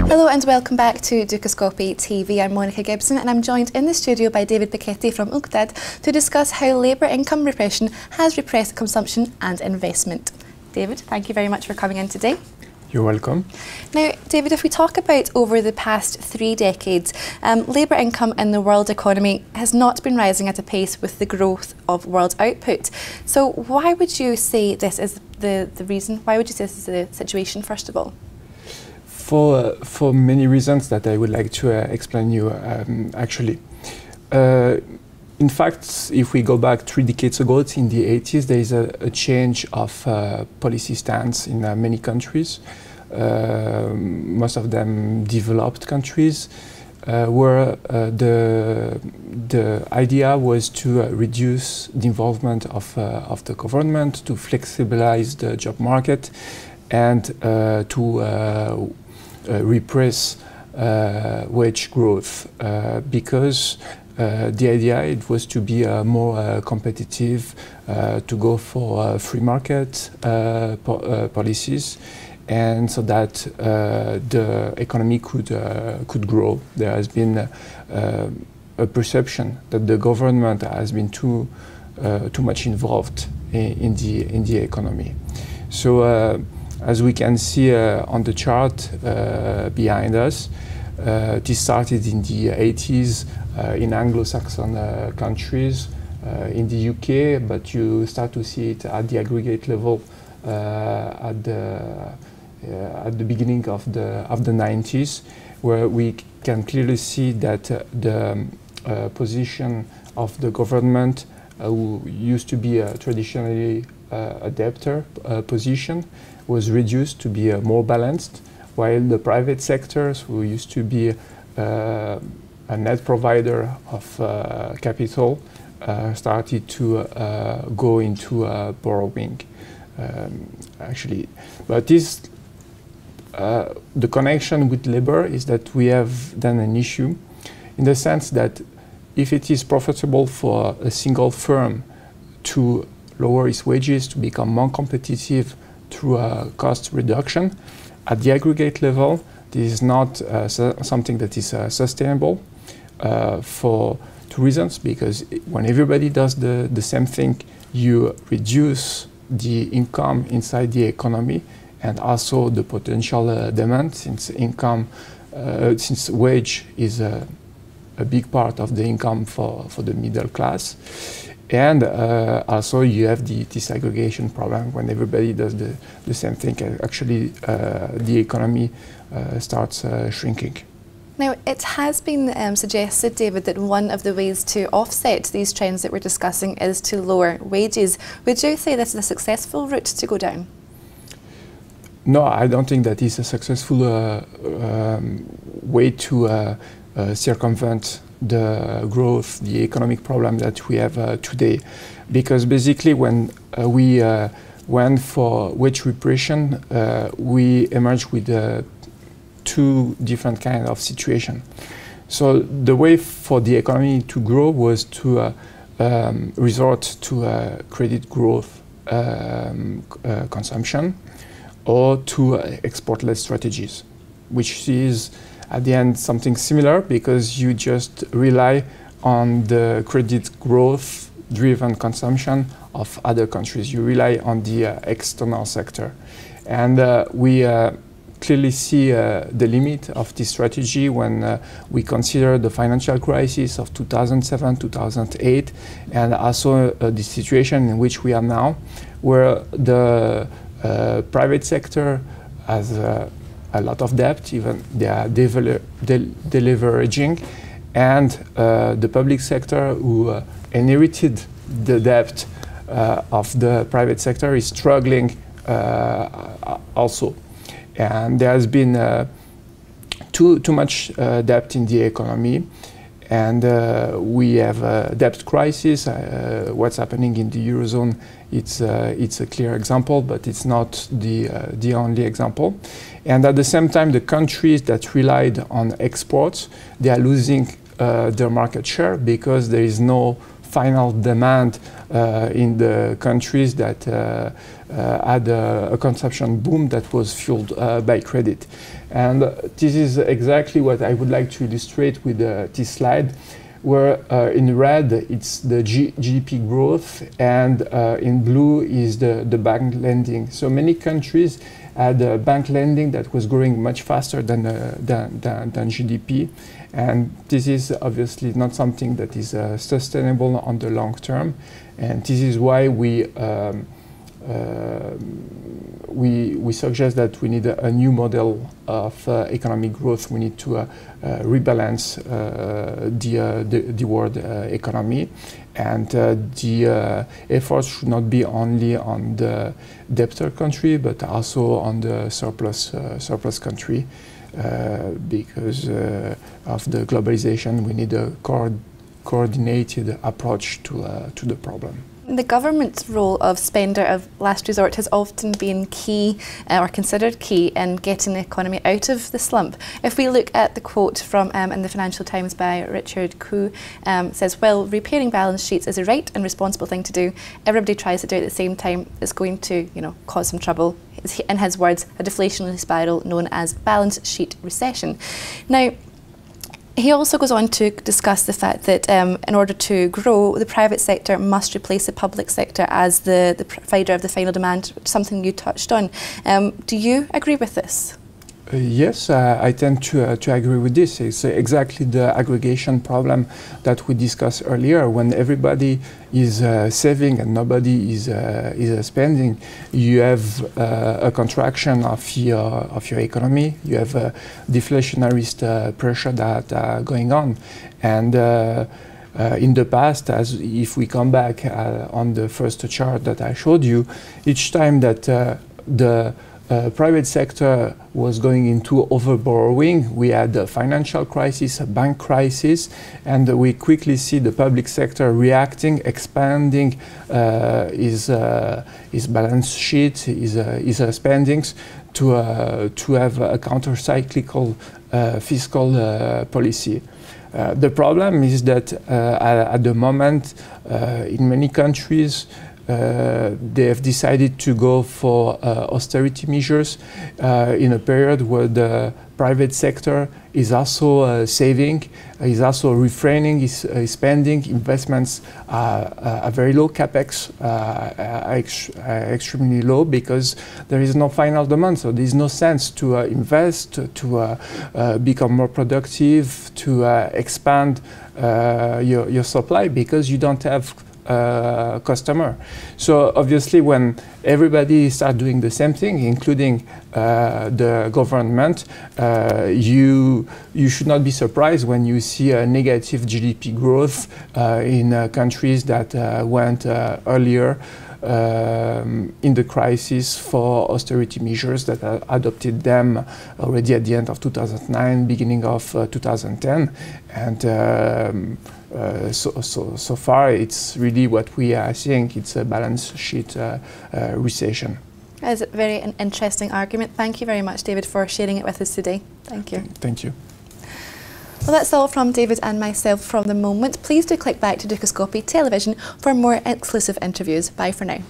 Hello and welcome back to Dukascopy TV. I'm Monica Gibson and I'm joined in the studio by David Bicchetti from UNCTAD to discuss how labour income repression has repressed consumption and investment. David, thank you very much for coming in today. You're welcome. Now, David, if we talk about over the past 3 decades, labour income in the world economy has not been rising at a pace with the growth of world output. So why would you say this is the reason? Why would you say this is the situation, first of all? For many reasons that I would like to explain you actually. In fact, if we go back 3 decades ago, it's in the 80s, there is a change of policy stance in many countries, most of them developed countries, where the idea was to reduce the involvement of the government, to flexibilize the job market, and to repress wage growth, because the idea it was to be more competitive, to go for free market policies, and so that the economy could grow. There has been a perception that the government has been too much involved in the economy. So as we can see on the chart behind us, this started in the 80s in Anglo-Saxon countries, in the UK, but you start to see it at the aggregate level at the beginning of the 90s, where we can clearly see that the position of the government, who used to be traditionally a debtor position, was reduced to be more balanced, while the private sectors, who used to be a net provider of capital, started to go into borrowing, actually. But this, the connection with labor is that we have then an issue, in the sense that if it is profitable for a single firm to lower its wages, to become more competitive through cost reduction, at the aggregate level, this is not something that is sustainable for 2 reasons. Because when everybody does the same thing, you reduce the income inside the economy and also the potential demand, since since wage is a big part of the income for the middle class. And also you have the disaggregation problem. When everybody does the same thing, actually the economy starts shrinking. Now, it has been suggested, David, that one of the ways to offset these trends that we're discussing is to lower wages. Would you say this is a successful route to go down? No, I don't think that is a successful way to circumvent the growth, the economic problem that we have today. Because basically when we went for wage repression, we emerged with 2 different kinds of situation. So the way for the economy to grow was to resort to credit growth consumption, or to export-led strategies, which is at the end something similar, because you just rely on the credit growth driven consumption of other countries. You rely on the external sector. And we clearly see the limit of this strategy when we consider the financial crisis of 2007, 2008, and also the situation in which we are now, where the private sector has a lot of debt, even they are deleveraging, and the public sector, who inherited the debt of the private sector, is struggling also. And there has been too much debt in the economy, and we have a debt crisis. What's happening in the Eurozone, it's a clear example, but it's not the only example. And at the same time, the countries that relied on exports, they are losing their market share, because there is no final demand in the countries that had a consumption boom that was fueled by credit. And this is exactly what I would like to illustrate with this slide, where in red it's the GDP growth, and in blue is the bank lending. So many countries had bank lending that was growing much faster than GDP, and this is obviously not something that is sustainable on the long term, and this is why we suggest that we need a new model of economic growth. We need to rebalance the world economy, and the efforts should not be only on the debtor country, but also on the surplus country, because of the globalization. We need a coordinated approach to the problem. The government's role of spender of last resort has often been key, or considered key, in getting the economy out of the slump. If we look at the quote from in the Financial Times by Richard Koo, says, "Well, repairing balance sheets is a right and responsible thing to do. Everybody tries to do it at the same time. It's going to, cause some trouble." In his words, a deflationary spiral known as balance sheet recession. Now, he also goes on to discuss the fact that in order to grow, the private sector must replace the public sector as the provider of the final demand, something you touched on. Do you agree with this? Yes, I tend to agree with this. It's exactly the aggregation problem that we discussed earlier. When everybody is saving and nobody is spending, you have a contraction of your economy. You have a deflationary pressure that going on, and in the past, as if we come back on the first chart that I showed you, each time that the private sector was going into overborrowing, we had a financial crisis, a bank crisis, and we quickly see the public sector reacting, expanding his balance sheet, his spendings to have a counter-cyclical fiscal policy. The problem is that at the moment, in many countries, they have decided to go for austerity measures in a period where the private sector is also saving, is also refraining his spending. Investments are very low, capex extremely low, because there is no final demand. So there is no sense to invest, to become more productive, to expand your supply, because you don't have customer. So obviously, when everybody starts doing the same thing, including the government, you should not be surprised when you see a negative GDP growth in countries that went earlier in the crisis for austerity measures, that adopted them already at the end of 2009, beginning of 2010, and so far it's really what we are seeing. It's a balance sheet recession. That is a very interesting argument. Thank you very much, David, for sharing it with us today. Thank you. Thank you. Well, that's all from David and myself from the moment. Please do click back to Dukascopy television for more exclusive interviews. Bye for now.